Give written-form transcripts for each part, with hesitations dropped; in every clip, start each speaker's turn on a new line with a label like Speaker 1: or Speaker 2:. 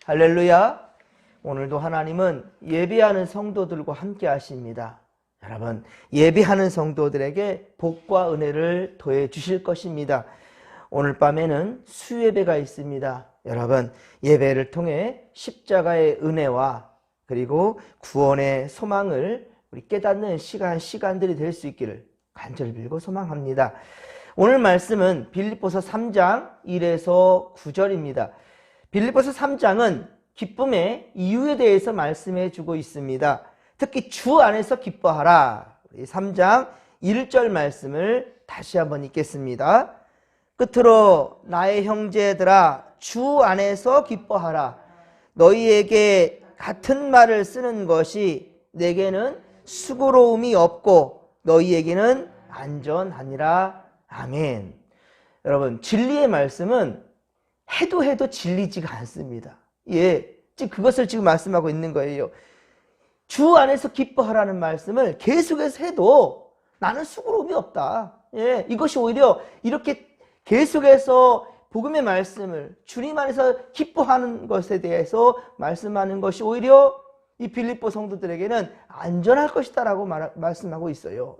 Speaker 1: 할렐루야. 오늘도 하나님은 예배하는 성도들과 함께 하십니다. 여러분, 예배하는 성도들에게 복과 은혜를 더해 주실 것입니다. 오늘 밤에는 수예배가 있습니다. 여러분, 예배를 통해 십자가의 은혜와 그리고 구원의 소망을 우리 깨닫는 시간들이 될 수 있기를 간절히 빌고 소망합니다. 오늘 말씀은 빌립보서 3장 1에서 9절입니다. 빌립보서 3장은 기쁨의 이유에 대해서 말씀해 주고 있습니다. 특히 주 안에서 기뻐하라. 3장 1절 말씀을 다시 한번 읽겠습니다. 끝으로 나의 형제들아 주 안에서 기뻐하라. 너희에게 같은 말을 쓰는 것이 내게는 수고로움이 없고 너희에게는 안전하니라. 아멘. 여러분, 진리의 말씀은 해도 진리지가 않습니다. 지금 그것을 지금 말씀하고 있는 거예요. 주 안에서 기뻐하라는 말씀을 계속해서 해도 나는 수고로움이 없다. 이것이 오히려 이렇게 계속해서 복음의 말씀을 주님 안에서 기뻐하는 것에 대해서 말씀하는 것이 오히려 이 빌립보 성도들에게는 안전할 것이다라고 말씀하고 있어요.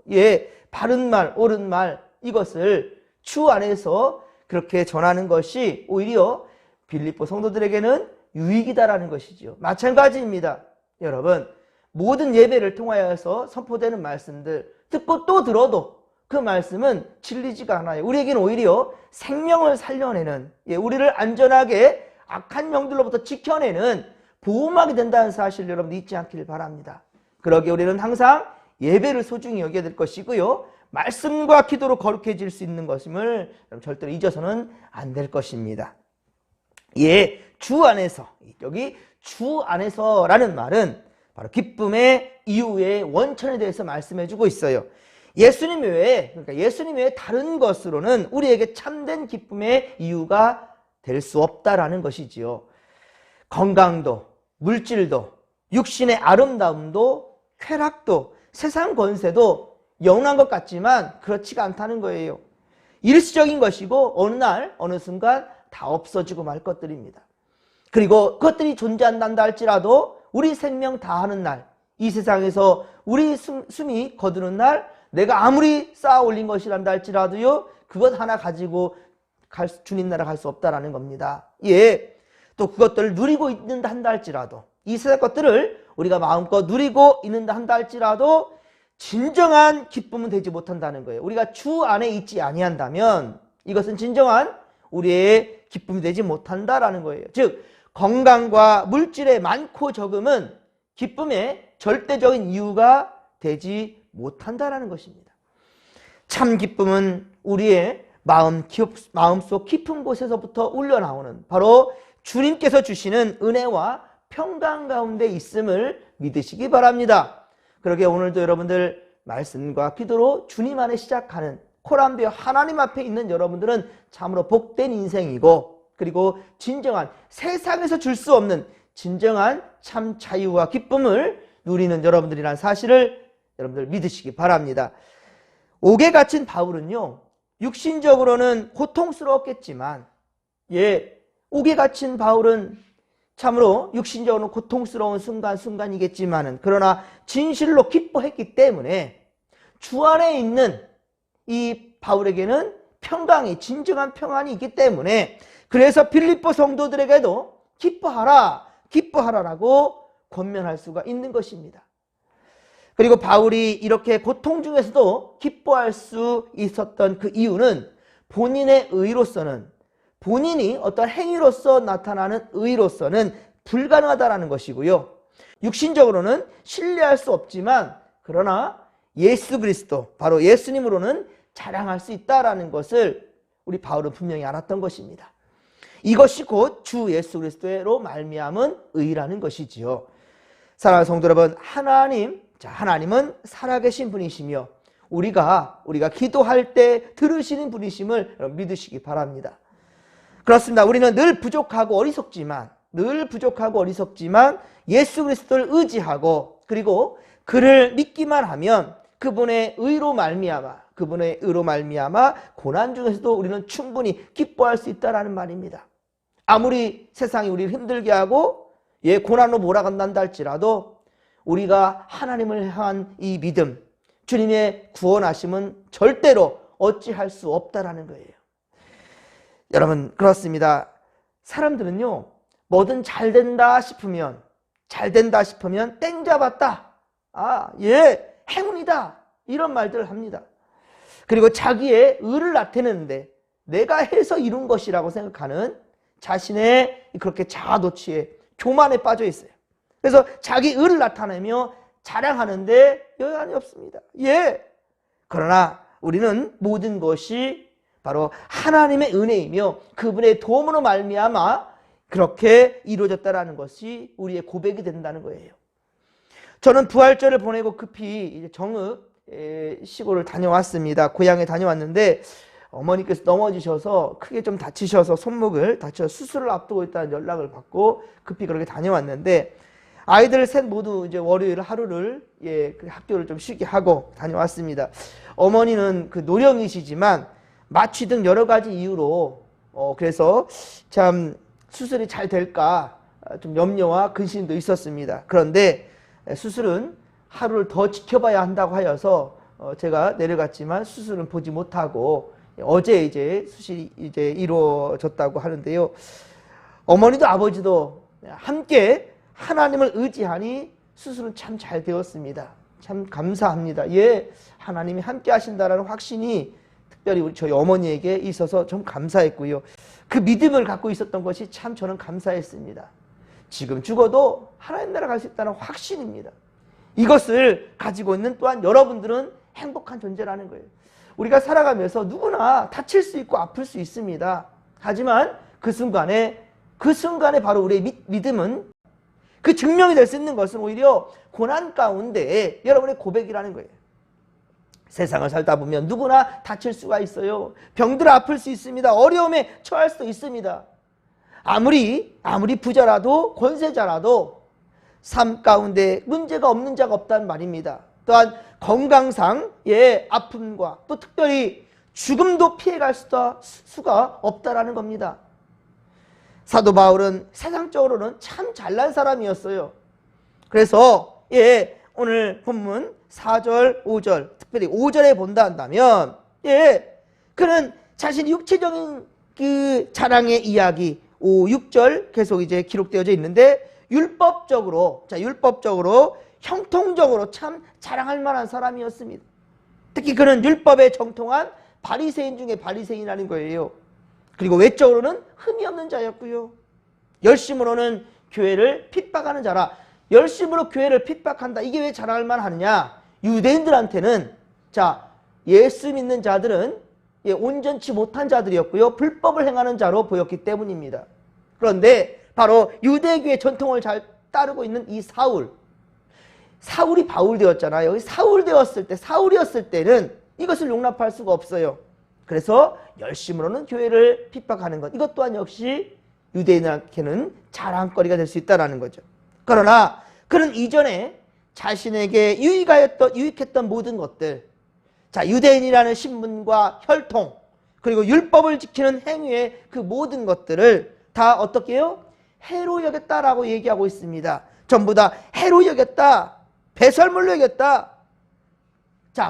Speaker 1: 바른 말, 옳은 말 이것을 주 안에서 그렇게 전하는 것이 오히려 빌립보 성도들에게는 유익이다라는 것이죠. 마찬가지입니다. 여러분, 모든 예배를 통하여서 선포되는 말씀들 듣고 또 들어도 그 말씀은 진리지가 않아요. 우리에게는 오히려 생명을 살려내는, 우리를 안전하게 악한 영들로부터 지켜내는 보호막이 된다는 사실을 여러분 잊지 않기를 바랍니다. 그러기에 우리는 항상 예배를 소중히 여겨야 될 것이고요. 말씀과 기도로 거룩해질 수 있는 것임을 절대로 잊어서는 안 될 것입니다. 주 안에서, 여기 주 안에서라는 말은 바로 기쁨의 이유의 원천에 대해서 말씀해 주고 있어요. 예수님 외에, 그러니까 예수님 외에 다른 것으로는 우리에게 참된 기쁨의 이유가 될 수 없다라는 것이지요. 건강도, 물질도, 육신의 아름다움도, 쾌락도, 세상 권세도 영원한 것 같지만 그렇지가 않다는 거예요. 일시적인 것이고 어느 날 어느 순간 다 없어지고 말 것들입니다. 그리고 그것들이 존재한다 할지라도 우리 생명 다하는 날, 이 세상에서 우리 숨이 거두는 날, 내가 아무리 쌓아 올린 것이란다 할지라도요, 그것 하나 가지고 주님 나라 갈 수 없다라는 겁니다. 또 그것들을 누리고 있는다 한다 할지라도, 이 세상 것들을 우리가 마음껏 누리고 있는다 한다 할지라도 진정한 기쁨은 되지 못한다는 거예요. 우리가 주 안에 있지 아니한다면 이것은 진정한 우리의 기쁨이 되지 못한다라는 거예요. 즉, 건강과 물질의 많고 적음은 기쁨의 절대적인 이유가 되지 못한다라는 것입니다. 참 기쁨은 우리의 마음속 깊은 곳에서부터 울려나오는 바로 주님께서 주시는 은혜와 평강 가운데 있음을 믿으시기 바랍니다. 그러기에 오늘도 여러분들 말씀과 기도로 주님 안에 시작하는 코람베어 하나님 앞에 있는 여러분들은 참으로 복된 인생이고, 그리고 진정한 세상에서 줄 수 없는 진정한 참 자유와 기쁨을 누리는 여러분들이라는 사실을 여러분들 믿으시기 바랍니다. 옥에 갇힌 바울은요, 육신적으로는 고통스러웠겠지만, 옥에 갇힌 바울은 참으로 육신적으로 고통스러운 순간이겠지만은, 그러나 진실로 기뻐했기 때문에 주 안에 있는 이 바울에게는 평강이, 진정한 평안이 있기 때문에, 그래서 빌립보 성도들에게도 기뻐하라라고 권면할 수가 있는 것입니다. 그리고 바울이 이렇게 고통 중에서도 기뻐할 수 있었던 그 이유는 본인의 의로서는, 본인이 어떤 행위로서 나타나는 의로서는 불가능하다라는 것이고요. 육신적으로는 신뢰할 수 없지만 그러나 예수 그리스도, 바로 예수님으로는 자랑할 수 있다라는 것을 우리 바울은 분명히 알았던 것입니다. 이것이 곧 주 예수 그리스도로 말미암은 의라는 것이지요. 사랑하는 성도 여러분, 하나님은 살아계신 분이시며 우리가 기도할 때 들으시는 분이심을 믿으시기 바랍니다. 그렇습니다. 우리는 늘 부족하고 어리석지만 예수 그리스도를 의지하고 그리고 그를 믿기만 하면 그분의 의로 말미암아 고난 중에서도 우리는 충분히 기뻐할 수 있다라는 말입니다. 아무리 세상이 우리를 힘들게 하고 고난으로 몰아간다 할지라도 우리가 하나님을 향한 이 믿음, 주님의 구원하심은 절대로 어찌할 수 없다라는 거예요. 여러분, 그렇습니다. 사람들은요, 뭐든 잘 된다 싶으면 땡 잡았다, 행운이다, 이런 말들을 합니다. 그리고 자기의 의를 나타내는데 내가 해서 이룬 것이라고 생각하는 자신의 그렇게 자아도취에 교만에 빠져 있어요. 그래서 자기 의를 나타내며 자랑하는데 여한이 없습니다. 그러나 우리는 모든 것이 바로 하나님의 은혜이며 그분의 도움으로 말미암아 그렇게 이루어졌다는 것이 우리의 고백이 된다는 거예요. 저는 부활절을 보내고 급히 이제 정읍 시골을 다녀왔습니다. 고향에 다녀왔는데 어머니께서 넘어지셔서 크게 좀 다치셔서 손목을 다쳐 수술을 앞두고 있다는 연락을 받고 급히 그렇게 다녀왔는데 아이들 셋 모두 이제 월요일 하루를 그 학교를 좀 쉬게 하고 다녀왔습니다. 어머니는 그 노령이시지만 마취 등 여러 가지 이유로 그래서 참 수술이 잘 될까 좀 염려와 근심도 있었습니다. 그런데 수술은 하루를 더 지켜봐야 한다고 하여서 제가 내려갔지만 수술은 보지 못하고 어제 이제 수술이 이제 이루어졌다고 하는데요. 어머니도 아버지도 함께 하나님을 의지하니 수술은 참 잘 되었습니다. 참 감사합니다. 하나님이 함께 하신다라는 확신이 특별히 저희 어머니에게 있어서 좀 감사했고요. 그 믿음을 갖고 있었던 것이 참 저는 감사했습니다. 지금 죽어도 하나님 나라 갈 수 있다는 확신입니다. 이것을 가지고 있는 또한 여러분들은 행복한 존재라는 거예요. 우리가 살아가면서 누구나 다칠 수 있고 아플 수 있습니다. 하지만 그 순간에 바로 우리의 믿음은 그 증명이 될 수 있는 것은 오히려 고난 가운데 여러분의 고백이라는 거예요. 세상을 살다 보면 누구나 다칠 수가 있어요. 병들어 아플 수 있습니다. 어려움에 처할 수도 있습니다. 아무리 부자라도 권세자라도 삶 가운데 문제가 없는 자가 없다는 말입니다. 또한 건강상의 아픔과 또 특별히 죽음도 피해갈 수가 없다라는 겁니다. 사도 바울은 세상적으로는 참 잘난 사람이었어요. 그래서 오늘 본문 4절, 5절, 특별히 5절에 본다 한다면 그는 자신이 육체적인 그 자랑의 이야기 5, 6절 계속 이제 기록되어져 있는데 율법적으로 형통적으로 참 자랑할 만한 사람이었습니다. 특히 그는 율법에 정통한 바리새인 중에 바리새인이라는 거예요. 그리고 외적으로는 흠이 없는 자였고요. 열심으로는 교회를 핍박하는 자라. 열심으로 교회를 핍박한다. 이게 왜 자랑할 만하느냐? 유대인들한테는 예수 믿는 자들은 온전치 못한 자들이었고요. 불법을 행하는 자로 보였기 때문입니다. 그런데 바로 유대교의 전통을 잘 따르고 있는 이 사울이 바울 되었잖아요. 사울이었을 때는 이것을 용납할 수가 없어요. 그래서 열심으로는 교회를 핍박하는 것, 이것 또한 역시 유대인에게는 자랑거리가 될 수 있다는 거죠. 그러나 그는 이전에 자신에게 유익했던 모든 것들, 유대인이라는 신분과 혈통, 그리고 율법을 지키는 행위의 그 모든 것들을 다 어떻게 해요? 해로 여겼다라고 얘기하고 있습니다. 전부 다 해로 여겼다, 배설물로 여겼다.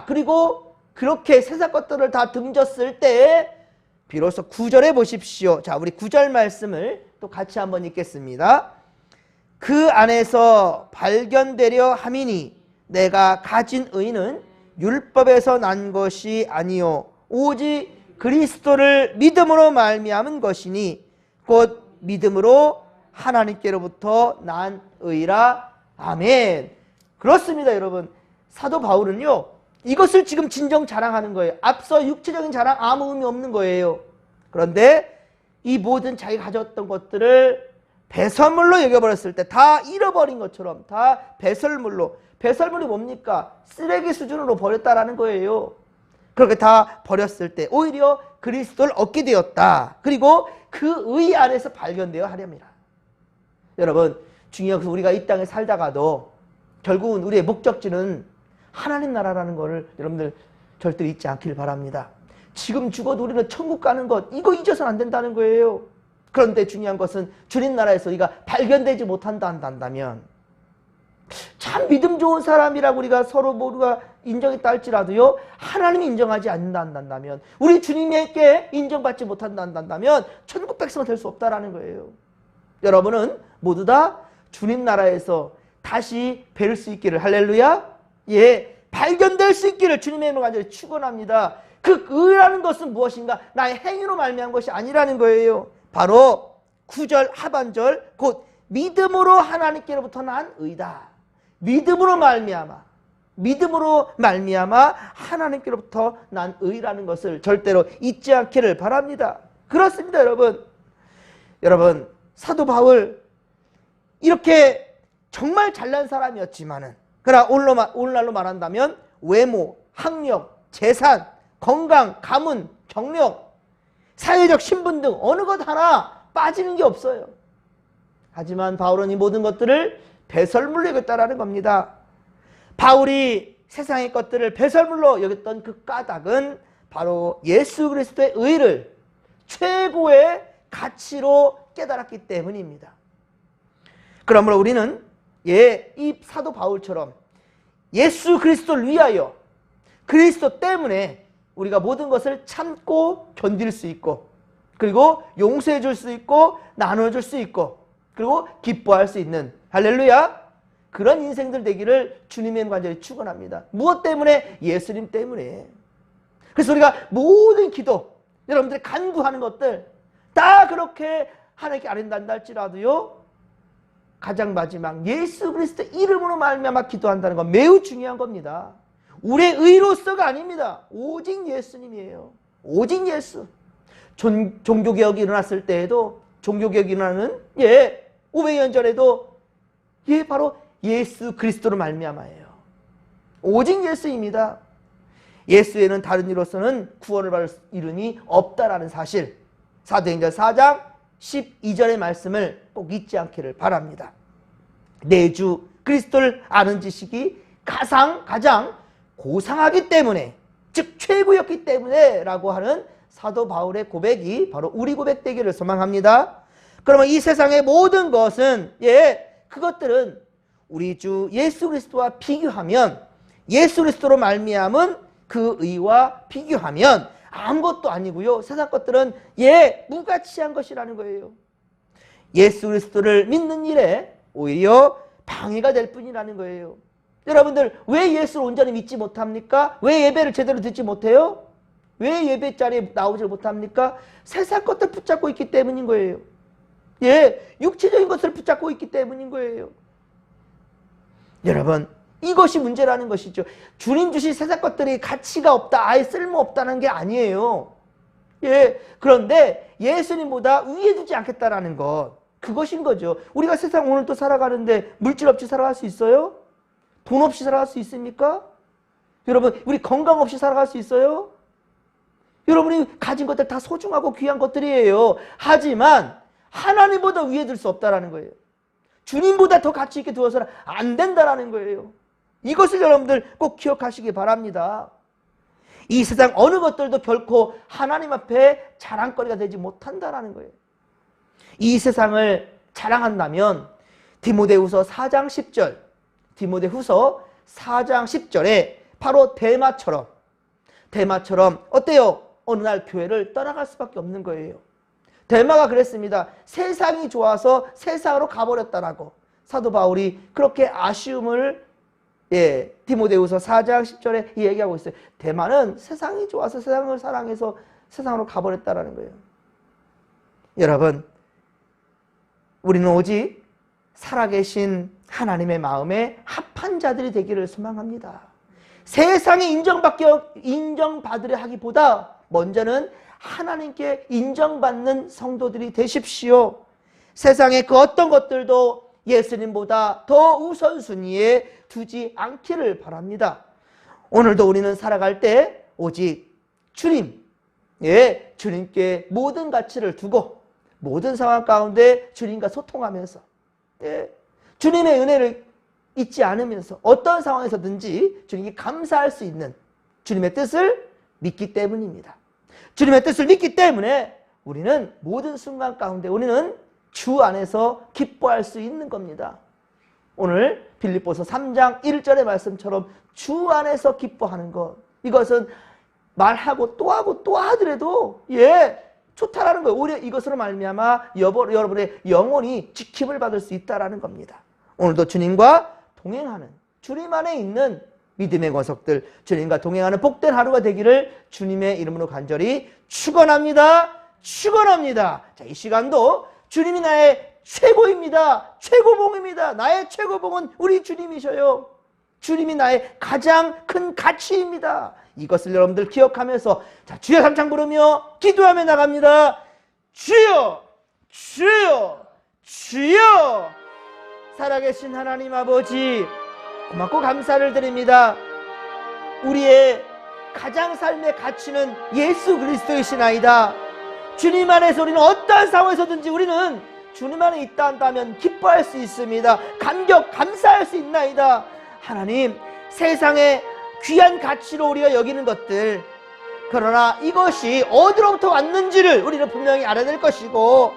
Speaker 1: 그리고 그렇게 세상 것들을 다 등졌을 때 비로소 9절에 보십시오. 우리 9절 말씀을 또 같이 한번 읽겠습니다. 그 안에서 발견되려 함이니 내가 가진 의는 율법에서 난 것이 아니요 오직 그리스도를 믿음으로 말미암은 것이니 곧 믿음으로 하나님께로부터 난 의라. 아멘. 그렇습니다, 여러분. 사도 바울은요, 이것을 지금 진정 자랑하는 거예요. 앞서 육체적인 자랑 아무 의미 없는 거예요. 그런데 이 모든 자기가 가졌던 것들을 배설물로 여겨버렸을 때, 다 잃어버린 것처럼 다 배설물이 뭡니까? 쓰레기 수준으로 버렸다라는 거예요. 그렇게 다 버렸을 때 오히려 그리스도를 얻게 되었다. 그리고 그 의 안에서 발견되어 하렵니다. 여러분, 중요한 것은 우리가 이 땅에 살다가도 결국은 우리의 목적지는 하나님 나라라는 것을 여러분들 절대 잊지 않길 바랍니다. 지금 죽어도 우리는 천국 가는 것, 이거 잊어서는 안 된다는 거예요. 그런데 중요한 것은 주님 나라에서 우리가 발견되지 못한다 한다면, 참 믿음 좋은 사람이라고 우리가 서로 모두가 인정했다 할지라도요, 하나님이 인정하지 않는다 한다면, 우리 주님에게 인정받지 못한다 한다면 천국 백성은 될 수 없다라는 거예요. 여러분은 모두 다 주님 나라에서 다시 뵐 수 있기를, 할렐루야, 예, 발견될 수 있기를 주님의 이름으로 간절히 축원합니다. 그 의라는 것은 무엇인가? 나의 행위로 말미암은 것이 아니라는 거예요. 바로 9절 하반절, 곧 믿음으로 하나님께로부터 난 의다. 믿음으로 말미암아 하나님께로부터 난 의라는 것을 절대로 잊지 않기를 바랍니다. 그렇습니다, 여러분 사도 바울 이렇게 정말 잘난 사람이었지만은, 그러나 오늘날로 말한다면 외모, 학력, 재산, 건강, 가문, 경력, 사회적 신분 등 어느 것 하나 빠지는 게 없어요. 하지만 바울은 이 모든 것들을 배설물로 여겼다라는 겁니다. 바울이 세상의 것들을 배설물로 여겼던 그 까닭은 바로 예수 그리스도의 의를 최고의 가치로 깨달았기 때문입니다. 그러므로 우리는 이 사도 바울처럼 예수 그리스도를 위하여, 그리스도 때문에 우리가 모든 것을 참고 견딜 수 있고, 그리고 용서해 줄 수 있고, 나눠줄 수 있고, 그리고 기뻐할 수 있는, 할렐루야, 그런 인생들 되기를 주님의 간절히 축원합니다. 무엇 때문에? 예수님 때문에. 그래서 우리가 모든 기도, 여러분들이 간구하는 것들 다 그렇게 하나님께 아뢰는다 할지라도요, 가장 마지막 예수 그리스도의 이름으로 말미암아 기도한다는 건 매우 중요한 겁니다. 우리의 의로서가 아닙니다. 오직 예수님이에요. 오직 예수. 종교개혁이 일어났을 때에도, 종교개혁이 일어나는 500년 전에도 바로 예수 그리스도로 말미암아예요. 오직 예수입니다. 예수에는 다른 이로서는 구원을 받을 이름이 없다라는 사실, 사도행전 4장 12절의 말씀을 꼭 잊지 않기를 바랍니다. 내 주 그리스도를 아는 지식이 가장 고상하기 때문에, 즉 최고였기 때문에 라고 하는 사도 바울의 고백이 바로 우리 고백 되기를 소망합니다. 그러면 이 세상의 모든 것은, 그것들은 우리 주 예수 그리스도와 비교하면, 예수 그리스도로 말미암은 그 의와 비교하면 아무것도 아니고요, 세상 것들은 무가치한 것이라는 거예요. 예수 그리스도를 믿는 일에 오히려 방해가 될 뿐이라는 거예요. 여러분들 왜 예수를 온전히 믿지 못합니까? 왜 예배를 제대로 듣지 못해요? 왜 예배 자리에 나오지 못합니까? 세상 것들 붙잡고 있기 때문인 거예요. 육체적인 것을 붙잡고 있기 때문인 거예요. 여러분, 이것이 문제라는 것이죠. 주님 주신 세상 것들이 가치가 없다, 아예 쓸모없다는 게 아니에요. 그런데 예수님보다 위에 두지 않겠다라는 것, 그것인 거죠. 우리가 세상 오늘 또 살아가는데 물질 없이 살아갈 수 있어요? 돈 없이 살아갈 수 있습니까? 여러분, 우리 건강 없이 살아갈 수 있어요? 여러분이 가진 것들 다 소중하고 귀한 것들이에요. 하지만 하나님보다 위에 들 수 없다라는 거예요. 주님보다 더 가치 있게 두어서는 안 된다라는 거예요. 이것을 여러분들 꼭 기억하시기 바랍니다. 이 세상 어느 것들도 결코 하나님 앞에 자랑거리가 되지 못한다라는 거예요. 이 세상을 자랑한다면 디모데후서 4장 10절, 디모데후서 4장 10절에 바로 데마처럼 어때요? 어느 날 교회를 떠나갈 수밖에 없는 거예요. 데마가 그랬습니다. 세상이 좋아서 세상으로 가버렸다라고 사도 바울이 그렇게 아쉬움을 디모데후서 4장 10절에 얘기하고 있어요. 데마는 세상이 좋아서 세상을 사랑해서 세상으로 가버렸다라는 거예요. 여러분, 우리는 오직 살아계신 하나님의 마음에 합한 자들이 되기를 소망합니다. 세상에 인정받으려 하기보다 먼저는 하나님께 인정받는 성도들이 되십시오. 세상의 그 어떤 것들도 예수님보다 더 우선순위에 두지 않기를 바랍니다. 오늘도 우리는 살아갈 때 오직 주님께 모든 가치를 두고 모든 상황 가운데 주님과 소통하면서 주님의 은혜를 잊지 않으면서 어떤 상황에서든지 주님께 감사할 수 있는 주님의 뜻을 믿기 때문입니다. 주님의 뜻을 믿기 때문에 우리는 모든 순간 가운데 우리는 주 안에서 기뻐할 수 있는 겁니다. 오늘 빌립보서 3장 1절의 말씀처럼 주 안에서 기뻐하는 것, 이것은 말하고 또 하더라도 좋다라는 거예요. 오히려 이것으로 말미암아 여러분의 영혼이 지킴을 받을 수 있다라는 겁니다. 오늘도 주님과 동행하는, 주님 안에 있는 믿음의 권속들, 주님과 동행하는 복된 하루가 되기를 주님의 이름으로 간절히 축원합니다. 축원합니다. 자, 이 시간도 주님이 나의 최고입니다. 최고봉입니다. 나의 최고봉은 우리 주님이셔요. 주님이 나의 가장 큰 가치입니다. 이것을 여러분들 기억하면서 자, 주여 삼창 부르며 기도하며 나갑니다. 주여, 주여, 주여. 살아계신 하나님 아버지, 고맙고 감사를 드립니다. 우리의 가장 삶의 가치는 예수 그리스도이시나이다. 주님 안에서 우리는 어떠한 상황에서든지 우리는 주님 안에 있다 한다면 기뻐할 수 있습니다. 감사할 수 있나이다. 하나님, 세상의 귀한 가치로 우리가 여기는 것들, 그러나 이것이 어디로부터 왔는지를 우리는 분명히 알아야 될 것이고,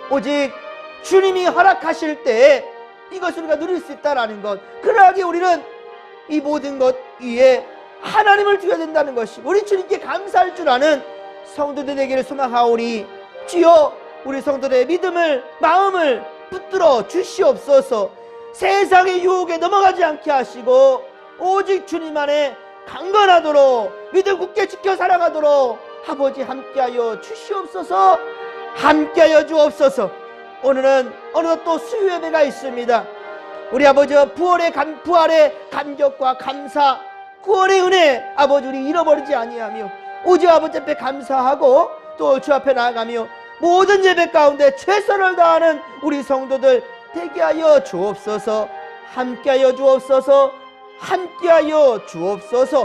Speaker 1: 오직 주님이 허락하실 때 이것을 우리가 누릴 수 있다는 것, 그러하게 우리는 이 모든 것 위에 하나님을 두어야 된다는 것이고, 우리 주님께 감사할 줄 아는 성도들 되기를 소망하오니, 주여 우리 성도들의 믿음을, 마음을 붙들어 주시옵소서. 세상의 유혹에 넘어가지 않게 하시고 오직 주님 안에 강건하도록 믿음 굳게 지켜 살아가도록 아버지 함께하여 주시옵소서. 함께하여 주옵소서. 오늘은 어느덧 또 수요 예배가 있습니다. 우리 아버지 부활의 감격과 감사, 구원의 은혜, 아버지 우리 잃어버리지 아니하며 오직 아버지 앞에 감사하고 또 주 앞에 나아가며 모든 예배 가운데 최선을 다하는 우리 성도들 되게 하여 주옵소서. 함께하여 주옵소서. 함께하여 주옵소서.